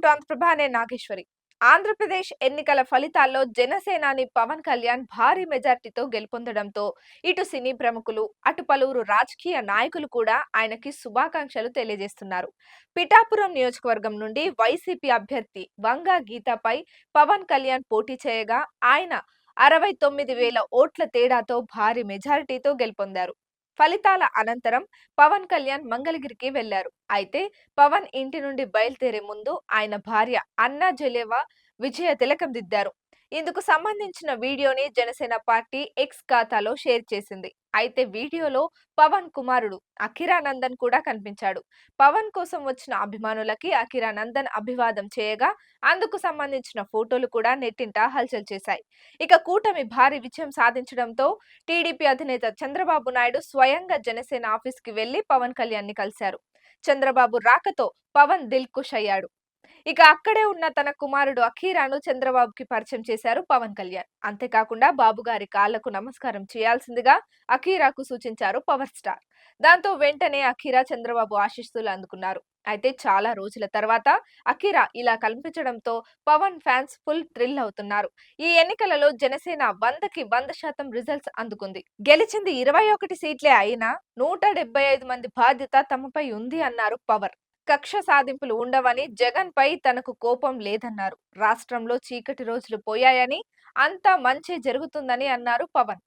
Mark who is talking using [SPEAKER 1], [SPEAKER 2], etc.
[SPEAKER 1] Welcome to Andhraprabha. నేను నాగేశ్వరి. ఆంధ్రప్రదేశ్ ఎన్నికల ఫలితాల్లో జనసేనాని పవన్ కళ్యాణ్ భారీ మెజార్టీతో గెలుపొందడంతో ఇటు సినీ ప్రముఖులు, అటు పలువురు రాజకీయ నాయకులు కూడా ఆయనకి శుభాకాంక్షలు తెలియజేస్తున్నారు. పిఠాపురం నియోజకవర్గం నుండి వైసీపీ అభ్యర్థి వంగా గీతపై పవన్ కళ్యాణ్ పోటీ చేయగా ఆయన 69,000 ఓట్ల తేడాతో భారీ మెజారిటీతో గెలుపొందారు. ఫలితాల అనంతరం పవన్ కళ్యాణ్ మంగళగిరికి వెళ్లారు. అయితే పవన్ ఇంటి నుండి బయలుదేరే ముందు ఆయన భార్య అన్నా జలేవా విజయ తిలకం దిద్దారు. ఇందుకు సంబంధించిన వీడియోని జనసేన పార్టీ ఎక్స్ ఖాతాలో షేర్ చేసింది. అయితే వీడియోలో పవన్ కుమారుడు అఖిరానందన్ కూడా కనిపించాడు. పవన్ కోసం వచ్చిన అభిమానులకి అఖిరానందన్ అభివాదం చేయగా అందుకు సంబంధించిన ఫోటోలు కూడా నెట్టింట హల్చల్ చేశాయి. ఇక కూటమి భారీ విజయం సాధించడంతో టీడీపీ అధినేత చంద్రబాబు నాయుడు స్వయంగా జనసేన ఆఫీస్కి వెళ్లి పవన్ కళ్యాణ్ ని కలిశారు. చంద్రబాబు రాకతో పవన్ దిల్ ఖుష్ అయ్యాడు. ఇక అక్కడే ఉన్న తన కుమారుడు అఖీరాను చంద్రబాబుకి పరిచయం చేశారు పవన్ కళ్యాణ్. అంతేకాకుండా బాబు గారి కాళ్లకు నమస్కారం చేయాల్సిందిగా అఖీరాకు సూచించారు పవర్ స్టార్. దాంతో వెంటనే అఖీరా చంద్రబాబు ఆశీస్సులు అందుకున్నారు. అయితే చాలా రోజుల తర్వాత అఖీరా ఇలా కల్పించడంతో పవన్ ఫ్యాన్స్ ఫుల్ థ్రిల్ అవుతున్నారు. ఈ ఎన్నికలలో జనసేన 100కి 100% రిజల్ట్స్ అందుకుంది. గెలిచింది 21 సీట్లే అయినా 175 మంది బాధ్యత తమపై ఉంది అన్నారు పవర్. కక్ష సాధింపులు ఉండవని, జగన్ పై తనకు కోపం లేదన్నారు. రాష్ట్రంలో చీకటి రోజులు పోయాయని, అంతా మంచే జరుగుతుందని అన్నారు పవన్.